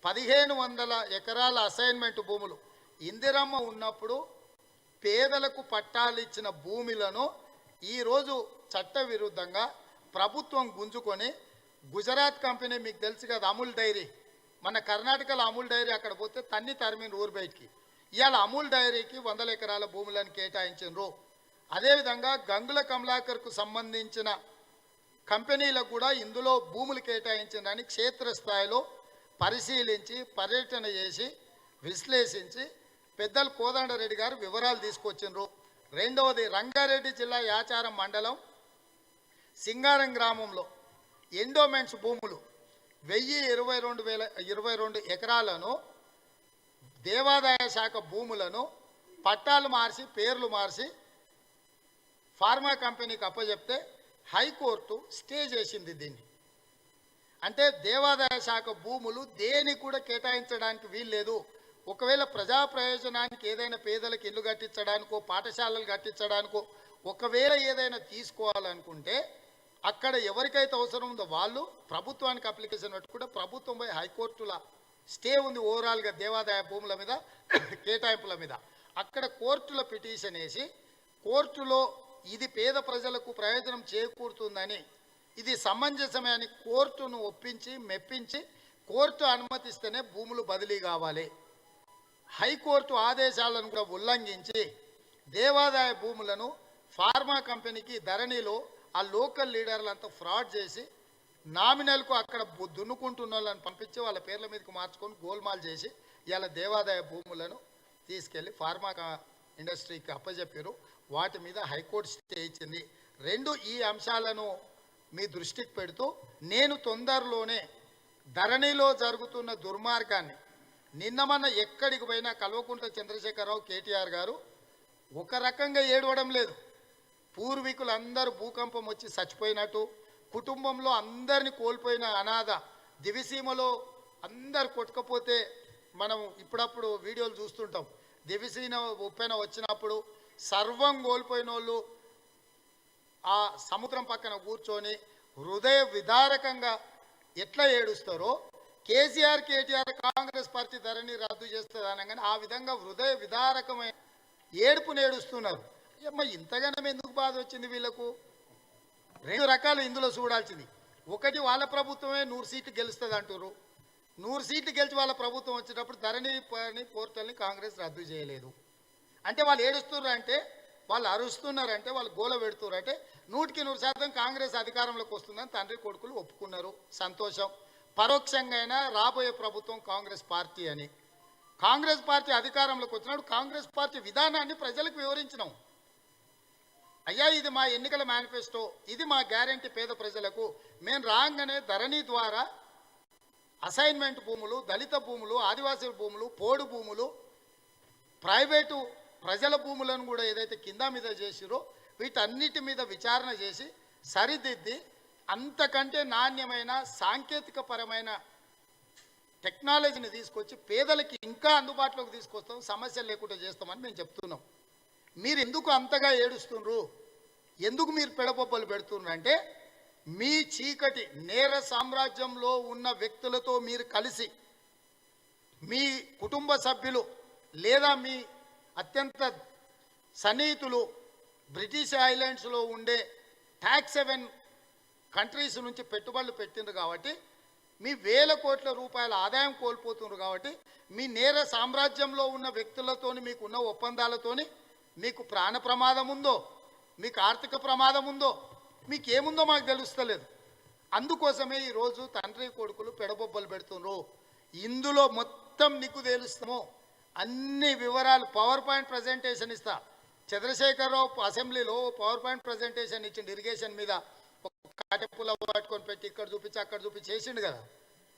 1500 ఎకరాల అసైన్మెంట్ భూములు ఇందిరమ్మ ఉన్నప్పుడు పేదలకు పట్టాలు ఇచ్చిన భూములను ఈరోజు చట్ట విరుద్ధంగా ప్రభుత్వం గుంజుకొని గుజరాత్ కంపెనీ మీకు తెలుసు కదా అమూల్ డైరీ, మన కర్ణాటకలో అమూల్ డైరీ అక్కడ పోతే తన్ని తరిమిన ఊరు బయటికి. ఇవాళ అమూల్ డైరీకి 100 ఎకరాల భూములను కేటాయించారు. అదేవిధంగా గంగుల కమలాకర్కు సంబంధించిన కంపెనీలకు కూడా ఇందులో భూములు కేటాయించిందని క్షేత్రస్థాయిలో పరిశీలించి పర్యటన చేసి విశ్లేషించి పెద్దలు కోదండరెడ్డి గారు వివరాలు తీసుకొచ్చిండ్రు. రెండవది రంగారెడ్డి జిల్లా యాచారం మండలం సింగారం గ్రామంలో ఎండోమెంట్స్ భూములు 1022 ఎకరాలను దేవాదాయ శాఖ భూములను పట్టాలు మార్చి పేర్లు మార్చి ఫార్మా కంపెనీకి అప్పచెప్తే హైకోర్టు స్టే చేసింది దీన్ని. అంటే దేవాదాయ శాఖ భూములు దేనికి కూడా కేటాయించడానికి వీల్లేదు. ఒకవేళ ప్రజా ప్రయోజనానికి ఏదైనా పేదలకు ఇల్లు కట్టించడానికో పాఠశాలలు కట్టించడానికో ఒకవేళ ఏదైనా తీసుకోవాలనుకుంటే అక్కడ ఎవరికైతే అవసరం ఉందో వాళ్ళు ప్రభుత్వానికి అప్లికేషన్ పెట్టుకుంటే ప్రభుత్వం పోయి హైకోర్టుల స్టే ఉంది ఓవరాల్గా దేవాదాయ భూముల మీద కేటాయింపుల మీద. అక్కడ కోర్టుల పిటిషన్ వేసి కోర్టులో ఇది పేద ప్రజలకు ప్రయోజనం చేకూరుతుందని ఇది సమంజసమే అని కోర్టును ఒప్పించి మెప్పించి కోర్టు అనుమతిస్తేనే భూములు బదిలీ కావాలి. హైకోర్టు ఆదేశాలను కూడా ఉల్లంఘించి దేవాదాయ భూములను ఫార్మా కంపెనీకి ధరణిలో ఆ లోకల్ లీడర్లంతా ఫ్రాడ్ చేసి నామినల్కు అక్కడ దున్నుకుంటున్న వాళ్ళని పంపించి వాళ్ళ పేర్ల మీదకి మార్చుకొని గోల్మాల్ చేసి ఇలా దేవాదాయ భూములను తీసుకెళ్ళి ఫార్మా ఇండస్ట్రీకి అప్పచెప్పారు. వాటి మీద హైకోర్టు స్టే ఇచ్చింది. రెండు ఈ అంశాలను మీ దృష్టికి పెడుతూ నేను తొందరలోనే ధరణిలో జరుగుతున్న దుర్మార్గాన్ని నిన్నమన్న ఎక్కడికి పోయినా కల్వకుంట్ల చంద్రశేఖరరావు కేటీఆర్ గారు ఒక రకంగా ఏడవడం లేదు. పూర్వీకులందరూ భూకంపం వచ్చి చచ్చిపోయినట్టు కుటుంబంలో అందరిని కోల్పోయిన అనాథ దివిసీమలో అందరు కొట్టుకపోతే మనం ఇప్పుడప్పుడు వీడియోలు చూస్తుంటాం. దివిసీమ ఉప్పెన వచ్చినప్పుడు సర్వం కోల్పోయిన వాళ్ళు ఆ సముద్రం పక్కన కూర్చొని హృదయ విదారకంగా ఎట్లా ఏడుస్తారో కేటీఆర్ కాంగ్రెస్ పార్టీ ధరణి రద్దు చేస్తుంది అనగానే ఆ విధంగా హృదయ విదారకమైన ఏడుపుని ఏడుస్తున్నారు. అమ్మ ఇంతగానం ఎందుకు బాధ వచ్చింది వీళ్ళకు? రెండు రకాలు ఇందులో చూడాల్సింది. ఒకటి వాళ్ళ ప్రభుత్వమే 100 సీట్లు గెలుస్తుంది అంటారు. 100 సీట్లు గెలిచి వాళ్ళ ప్రభుత్వం వచ్చేటప్పుడు ధరణి పోర్టల్ని కాంగ్రెస్ రద్దు చేయలేదు అంటే వాళ్ళు ఏడుస్తున్నారు, అంటే వాళ్ళు అరుస్తున్నారంటే వాళ్ళు గోల పెడుతున్నారంటే 100% కాంగ్రెస్ అధికారంలోకి వస్తుందని తండ్రి కొడుకులు ఒప్పుకున్నారు. సంతోషం. పరోక్షంగా అయినా రాబోయే ప్రభుత్వం కాంగ్రెస్ పార్టీ అని. కాంగ్రెస్ పార్టీ అధికారంలోకి వచ్చినప్పుడు కాంగ్రెస్ పార్టీ విధానాన్ని ప్రజలకు వివరించినాం. అయ్యా ఇది మా ఎన్నికల మేనిఫెస్టో, ఇది మా గ్యారంటీ పేద ప్రజలకు. మేము రాగానే ధరణి ద్వారా అసైన్మెంట్ భూములు, దళిత భూములు, ఆదివాసీ భూములు, పోడు భూములు, ప్రైవేటు ప్రజల భూములను కూడా ఏదైతే కింద మీద చేసిరో వీటన్నిటి మీద విచారణ చేసి సరిదిద్ది అంతకంటే నాణ్యమైన సాంకేతిక పరమైన టెక్నాలజీని తీసుకొచ్చి పేదలకి ఇంకా అందుబాటులోకి తీసుకొస్తాం, సమస్యలు లేకుండా చేస్తామని మేము చెప్తున్నాం. మీరు ఎందుకు అంతగా ఏడుస్తున్నారు? ఎందుకు మీరు పెడబొబ్బలు పెడుతున్నారు అంటే మీ చీకటి నేర సామ్రాజ్యంలో ఉన్న వ్యక్తులతో మీరు కలిసి మీ కుటుంబ సభ్యులు లేదా మీ అత్యంత సన్నిహితులు బ్రిటిష్ ఐలాండ్స్లో ఉండే ట్యాక్స్ హెవెన్ కంట్రీస్ నుంచి పెట్టుబడులు పెట్టిండ్రు కాబట్టి మీ వేల కోట్ల రూపాయల ఆదాయం కోల్పోతున్నారు కాబట్టి మీ నేర సామ్రాజ్యంలో ఉన్న వ్యక్తులతోని మీకున్న ఒప్పందాలతోని మీకు ప్రాణ ప్రమాదం ఉందో, మీకు ఆర్థిక ప్రమాదం ఉందో, మీకేముందో మాకు తెలుస్తలేదు. అందుకోసమే ఈరోజు తండ్రి కొడుకులు పెడబొబ్బలు పెడుతున్నారు. ఇందులో మొత్తం నీకు తెలుస్తామో అన్ని వివరాలు పవర్ పాయింట్ ప్రజెంటేషన్ ఇస్తా. చంద్రశేఖరరావు అసెంబ్లీలో పవర్ పాయింట్ ప్రజెంటేషన్ ఇచ్చిండు ఇరిగేషన్ మీద. ఒక కాటెప్పుల పట్టుకొని పెట్టి ఇక్కడ చూపించి అక్కడ చూపించి చేసిండు కదా.